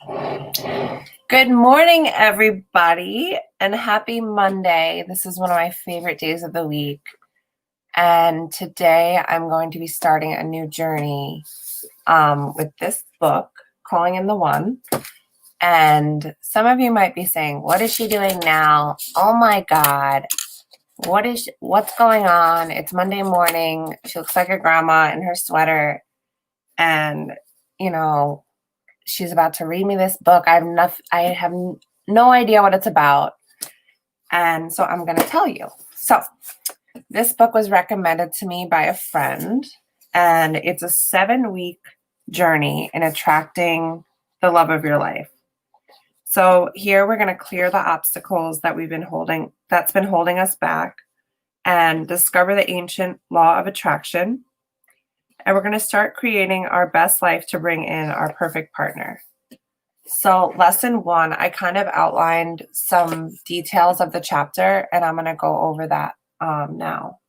Good morning, everybody, and happy Monday. This is one of my favorite days of the week. And today I'm going to be starting a new journey with this book, Calling in the One. And some of you might be saying, what is she doing now? Oh my God. What's going on? It's Monday morning. She looks like a grandma in her sweater. And, you know, she's about to read me this book. I have no idea what it's about. And so I'm going to tell you. So this book was recommended to me by a friend, and it's a 7-week journey in attracting the love of your life. So here we're going to clear the obstacles that's been holding us back, and discover the ancient law of attraction. And we're going to start creating our best life to bring in our perfect partner. So lesson 1, I kind of outlined some details of the chapter, and I'm going to go over that now.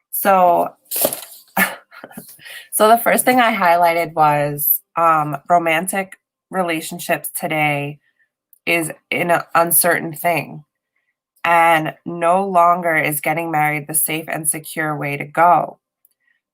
So, so the first thing I highlighted was romantic relationships today is an uncertain thing, and no longer is getting married the safe and secure way to go.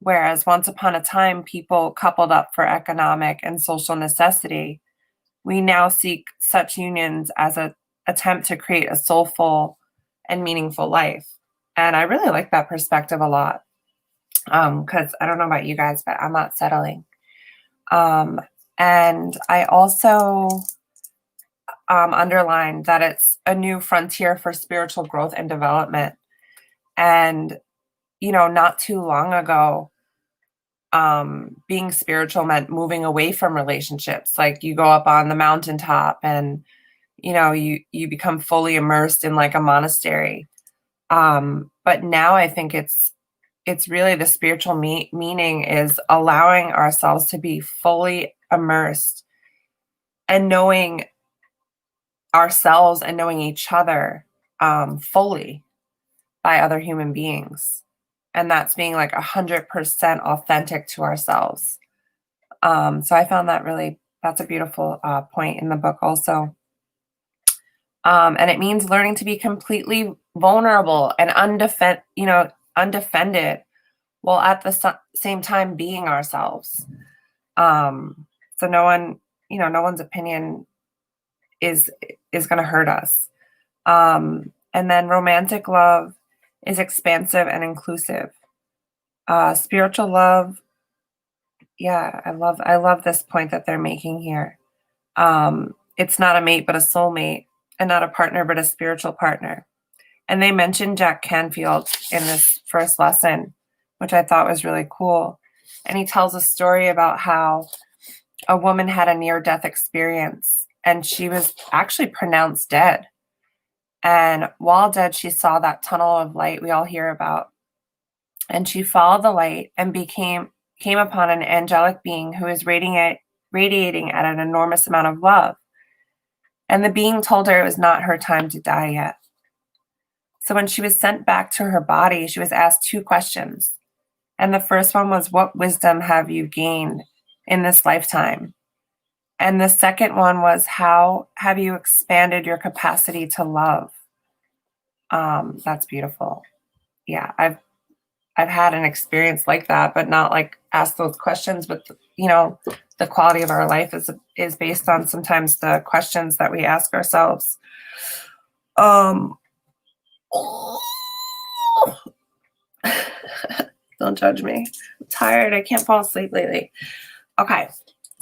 Whereas once upon a time, people coupled up for economic and social necessity, we now seek such unions as an attempt to create a soulful and meaningful life. And I really like that perspective a lot, because I don't know about you guys, but I'm not settling. And I also underlined that it's a new frontier for spiritual growth and development. And, not too long ago, being spiritual meant moving away from relationships. Like you go up on the mountaintop and, you become fully immersed in like a monastery. But now I think it's really the spiritual meaning is allowing ourselves to be fully immersed and knowing ourselves and knowing each other fully by other human beings. And that's being like 100% authentic to ourselves. So I found that's a beautiful point in the book also. And it means learning to be completely vulnerable and undefended, while at the same time being ourselves. So no one's opinion is going to hurt us. And then romantic love is expansive and inclusive. Spiritual love, yeah, I love this point that they're making here. It's not a mate but a soulmate, and not a partner but a spiritual partner. And they mentioned Jack Canfield in this first lesson, which I thought was really cool. And he tells a story about how a woman had a near-death experience, and she was actually pronounced dead. And while dead, she saw that tunnel of light we all hear about. And she followed the light and came upon an angelic being who was radiating at an enormous amount of love. And the being told her it was not her time to die yet. So when she was sent back to her body, she was asked 2 questions. And the first one was, what wisdom have you gained in this lifetime? And the second one was, how have you expanded your capacity to love? That's beautiful. Yeah, I've had an experience like that, but not like ask those questions. But the quality of our life is based on sometimes the questions that we ask ourselves. Don't judge me. I'm tired. I can't fall asleep lately. Okay.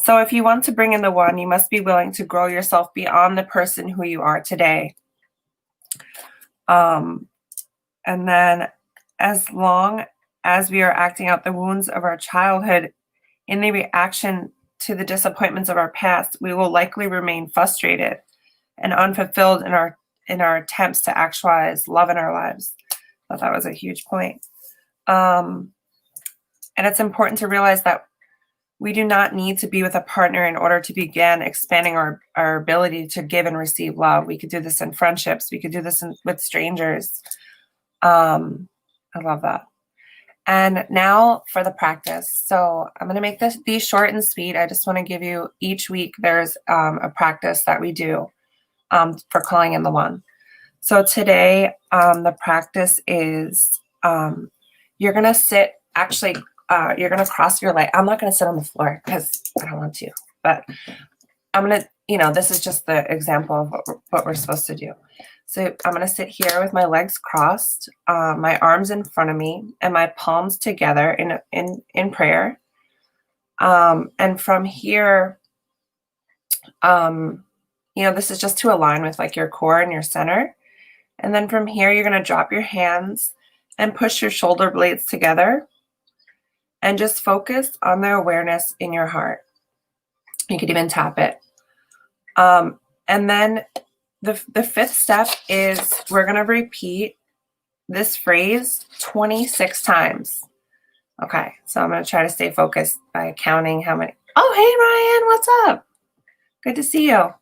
So if you want to bring in the one, you must be willing to grow yourself beyond the person who you are today. And then as long as we are acting out the wounds of our childhood in the reaction to the disappointments of our past, we will likely remain frustrated and unfulfilled in our attempts to actualize love in our lives. I thought that was a huge point. And it's important to realize that we do not need to be with a partner in order to begin expanding our ability to give and receive love. We could do this in friendships. We could do this with strangers. I love that. And now for the practice. So I'm going to make these short and sweet. I just want to give you each week there's a practice that we do for calling in the one. So today the practice is you're going to sit, actually, you're going to cross your leg. I'm not going to sit on the floor because I don't want to, but I'm going to, this is just the example of what we're supposed to do. So I'm going to sit here with my legs crossed, my arms in front of me, and my palms together in prayer. And from here, this is just to align with like your core and your center. And then from here, you're going to drop your hands and push your shoulder blades together and just focus on the awareness in your heart. You could even tap it. And then the fifth step is we're going to repeat this phrase 26 times. Okay, so I'm going to try to stay focused by counting how many. Oh, hey, Ryan, what's up? Good to see you.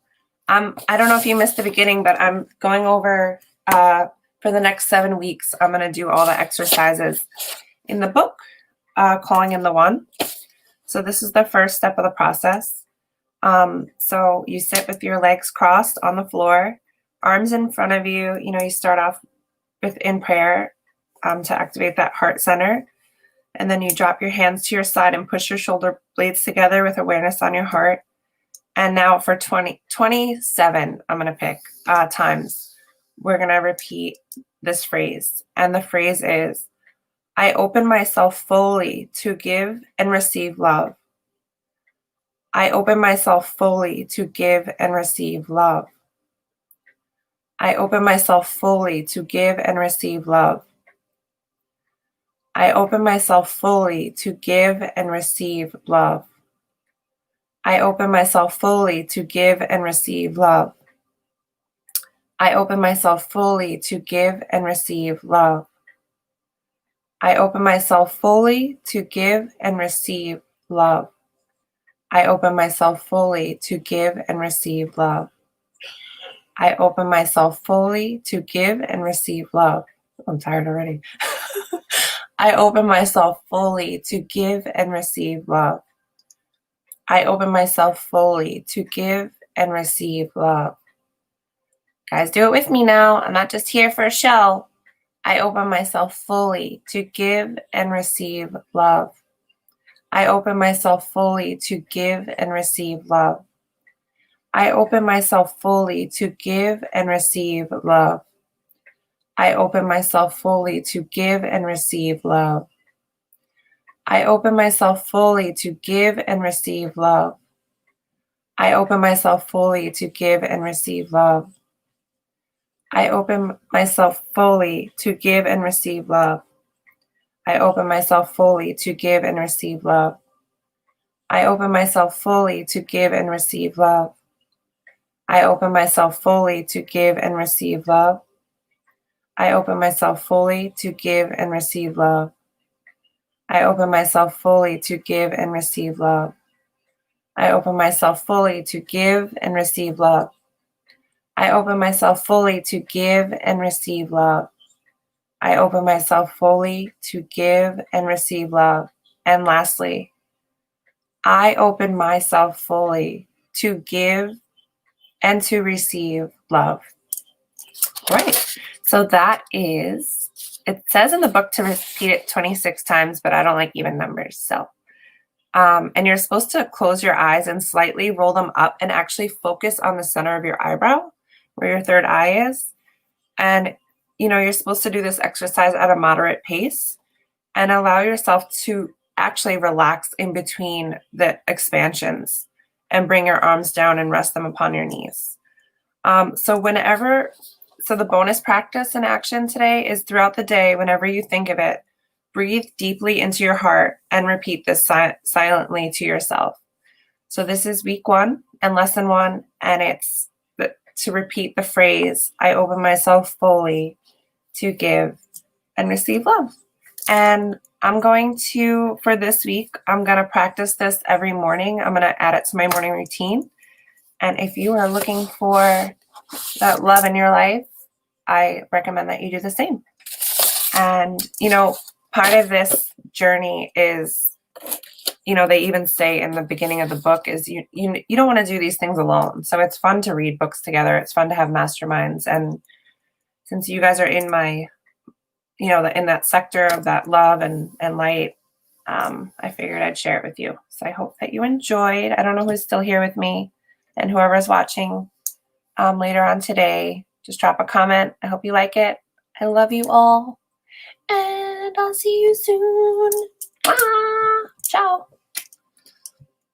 I don't know if you missed the beginning, but I'm going over for the next 7 weeks. I'm going to do all the exercises in the book, Calling in the One. So this is the first step of the process. So you sit with your legs crossed on the floor, arms in front of you. You start off in prayer to activate that heart center. And then you drop your hands to your side and push your shoulder blades together with awareness on your heart. And now for 27, I'm going to pick times, we're going to repeat this phrase. And the phrase is, I open myself fully to give and receive love. I open myself fully to give and receive love. I open myself fully to give and receive love. I open myself fully to give and receive love. I open myself fully to give and receive love. I open myself fully to give and receive love. I open myself fully to give and receive love. I open myself fully to give and receive love. I open myself fully to give and receive love. I'm tired already. I open myself fully to give and receive love. I open myself fully to give and receive love. Guys, do it with me now. I'm not just here for a show. I open myself fully to give and receive love. I open myself fully to give and receive love. I open myself fully to give and receive love. I open myself fully to give and receive love. I open myself fully to give and receive love. I open myself fully to give and receive love. I open myself fully to give and receive love. I open myself fully to give and receive love. I open myself fully to give and receive love. I open myself fully to give and receive love. I open myself fully to give and receive love. I open myself fully to give and receive love. I open myself fully to give and receive love. I open myself fully to give and receive love. I open myself fully to give and receive love. And lastly, I open myself fully to give and to receive love. Right. So that is, it says in the book to repeat it 26 times, but I don't like even numbers. So, and you're supposed to close your eyes and slightly roll them up and actually focus on the center of your eyebrow where your third eye is. And, you're supposed to do this exercise at a moderate pace and allow yourself to actually relax in between the expansions and bring your arms down and rest them upon your knees. So the bonus practice in action today is throughout the day, whenever you think of it, breathe deeply into your heart and repeat this silently to yourself. So this is week 1 and lesson 1, and it's to repeat the phrase, I open myself fully to give and receive love. And I'm going to, for this week, I'm going to practice this every morning. I'm going to add it to my morning routine. And if you are looking for that love in your life, I recommend that you do the same. And, part of this journey is, they even say in the beginning of the book is you don't want to do these things alone. So it's fun to read books together. It's fun to have masterminds. And since you guys are in my, in that sector of that love and light, I figured I'd share it with you. So I hope that you enjoyed. I don't know who's still here with me, and whoever's watching later on today, just drop a comment. I hope you like it. I love you all, and I'll see you soon. Ciao.